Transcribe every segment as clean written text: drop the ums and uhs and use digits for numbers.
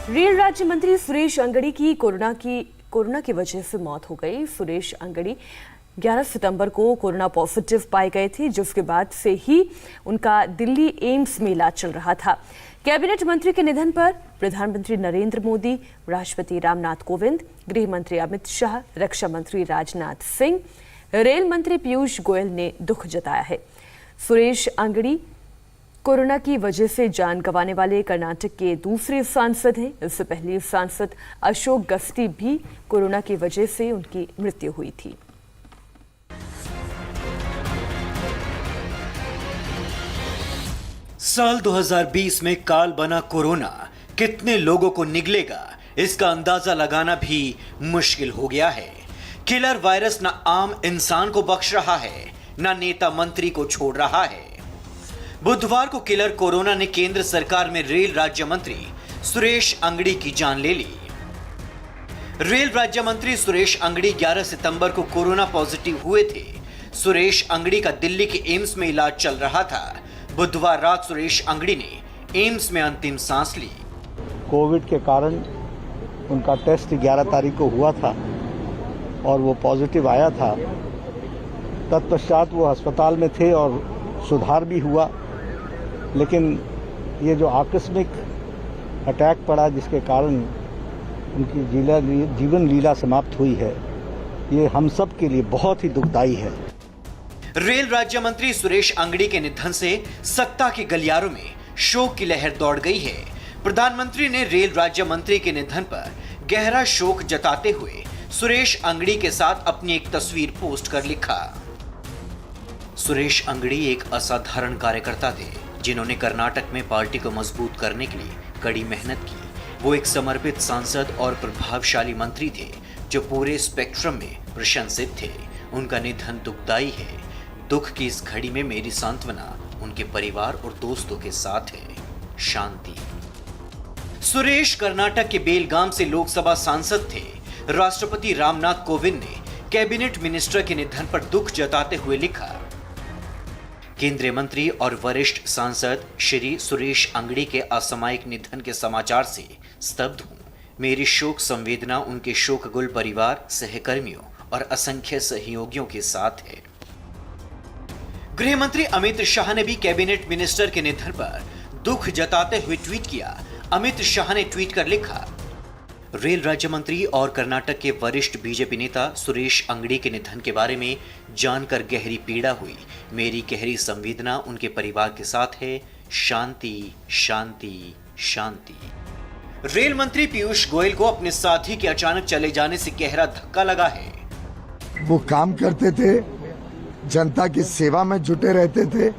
Rail राज्य मंत्री सुरेश अंगड़ी की कोरोना की वजह से मौत हो गई। सुरेश अंगड़ी 11 सितंबर को कोरोना पॉजिटिव पाए गए थे, जिसके बाद से ही उनका दिल्ली एम्स में इलाज चल रहा था। कैबिनेट मंत्री के निधन पर प्रधानमंत्री नरेंद्र मोदी, राष्ट्रपति रामनाथ कोविंद, गृह मंत्री अमित शाह, रक्षा मंत्री राजनाथ सिंह, रेल मंत्री पीयूष गोयल ने दुख जताया है। सुरेश अंगड़ी कोरोना की वजह से जान गंवाने वाले कर्नाटक के दूसरे सांसद हैं। इससे पहले सांसद अशोक गस्ती भी कोरोना की वजह से उनकी मृत्यु हुई थी। साल 2020 में काल बना कोरोना कितने लोगों को निगलेगा, इसका अंदाजा लगाना भी मुश्किल हो गया है। किलर वायरस न आम इंसान को बख्श रहा है, न नेता मंत्री को छोड़ रहा है। बुधवार को किलर कोरोना ने केंद्र सरकार में रेल राज्य मंत्री सुरेश अंगड़ी की जान ले ली। रेल राज्य मंत्री सुरेश अंगड़ी 11 सितंबर को कोरोना पॉजिटिव हुए थे। सुरेश अंगड़ी का दिल्ली के एम्स में इलाज चल रहा था। बुधवार रात सुरेश अंगड़ी ने एम्स में अंतिम सांस ली। कोविड के कारण उनका टेस्ट 11 तारीख को हुआ था और वो पॉजिटिव आया था। तत्पश्चात वो अस्पताल में थे और सुधार भी हुआ, लेकिन ये जो आकस्मिक अटैक पड़ा जिसके कारण उनकी जीवन लीला समाप्त हुई है, ये हम सब के लिए बहुत ही दुखदायी है। रेल राज्य मंत्री सुरेश अंगड़ी के निधन से सत्ता के गलियारों में शोक की लहर दौड़ गई है। प्रधानमंत्री ने रेल राज्य मंत्री के निधन पर गहरा शोक जताते हुए सुरेश अंगड़ी के साथ अपनी एक तस्वीर पोस्ट कर लिखा। सुरेश अंगड़ी एक असाधारण कार्यकर्ता थे, जिन्होंने कर्नाटक में पार्टी को मजबूत करने के लिए कड़ी मेहनत की। वो एक समर्पित सांसद और प्रभावशाली मंत्री थे, जो पूरे स्पेक्ट्रम में प्रशंसित थे। उनका निधन दुखदायी है। दुख की इस घड़ी में मेरी सांत्वना उनके परिवार और दोस्तों के साथ है। शांति। सुरेश कर्नाटक के बेलगाम से लोकसभा सांसद थे। राष्ट्रपति रामनाथ कोविंद ने कैबिनेट मिनिस्टर के निधन पर दुख जताते हुए लिखा, केंद्रीय मंत्री और वरिष्ठ सांसद श्री सुरेश अंगड़ी के असामयिक निधन के समाचार से स्तब्ध हूं। मेरी शोक संवेदना उनके शोकगुल परिवार, सहकर्मियों और असंख्य सहयोगियों के साथ है। गृह मंत्री अमित शाह ने भी कैबिनेट मिनिस्टर के निधन पर दुख जताते हुए ट्वीट किया। अमित शाह ने ट्वीट कर लिखा, रेल राज्य मंत्री और कर्नाटक के वरिष्ठ बीजेपी नेता सुरेश अंगड़ी के निधन के बारे में जानकर गहरी पीड़ा हुई। मेरी गहरी संवेदना उनके परिवार के साथ है। शांति, शांति, शांति। रेल मंत्री पीयूष गोयल को अपने साथी के अचानक चले जाने से गहरा धक्का लगा है। वो काम करते थे, जनता की सेवा में जुटे रहते थे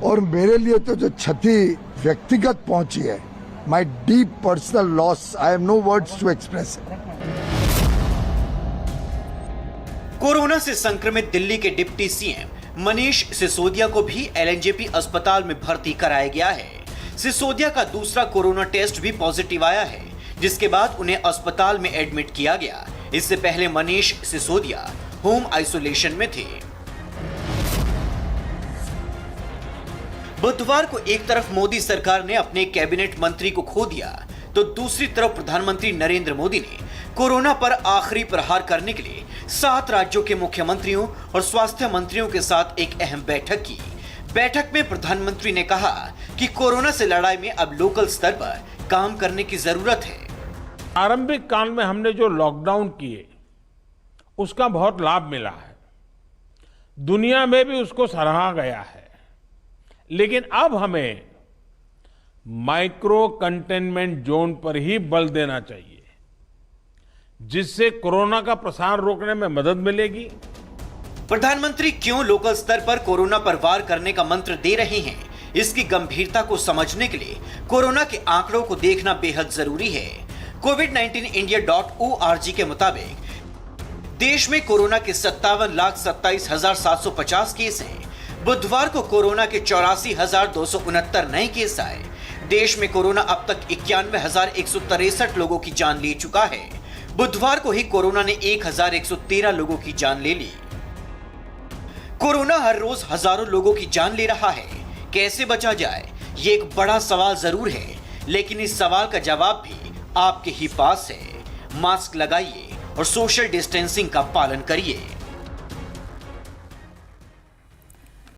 और मेरे लिए तो जो क्षति व्यक्तिगत पहुंची है, My deep personal loss, I have no words to express it. Corona से संक्रमित दिल्ली के डिप्टी सीएम मनीष सिसोदिया को भी एलएनजेपी अस्पताल में भर्ती कराया गया है। सिसोदिया का दूसरा कोरोना टेस्ट भी पॉजिटिव आया है, जिसके बाद उन्हें अस्पताल में एडमिट किया गया। इससे पहले मनीष सिसोदिया होम आइसोलेशन में थे। बुधवार को एक तरफ मोदी सरकार ने अपने कैबिनेट मंत्री को खो दिया, तो दूसरी तरफ प्रधानमंत्री नरेंद्र मोदी ने कोरोना पर आखिरी प्रहार करने के लिए 7 राज्यों के मुख्यमंत्रियों और स्वास्थ्य मंत्रियों के साथ एक अहम बैठक की। बैठक में प्रधानमंत्री ने कहा कि कोरोना से लड़ाई में अब लोकल स्तर पर काम करने की जरूरत है। आरंभिक काल में हमने जो लॉकडाउन किए, उसका बहुत लाभ मिला है। दुनिया में भी उसको सराहा गया है। लेकिन अब हमें माइक्रो कंटेनमेंट जोन पर ही बल देना चाहिए, जिससे कोरोना का प्रसार रोकने में मदद मिलेगी। प्रधानमंत्री क्यों लोकल स्तर पर कोरोना पर वार करने का मंत्र दे रहे हैं, इसकी गंभीरता को समझने के लिए कोरोना के आंकड़ों को देखना बेहद जरूरी है। covid19india.org के मुताबिक देश में कोरोना के 57,27,750 केस हैं। बुधवार को कोरोना के 84,269 नए केस आए। देश में कोरोना अब तक 91,163 लोगों की जान ले चुका है। बुधवार को ही कोरोना ने 1,113 लोगों की जान ले ली। कोरोना हर रोज हजारों लोगों की जान ले रहा है। कैसे बचा जाए, ये एक बड़ा सवाल जरूर है। लेकिन इस सवाल का जवाब भी आपके ही पास है। मास्क लगाइए और सोशल डिस्टेंसिंग का पालन करिए।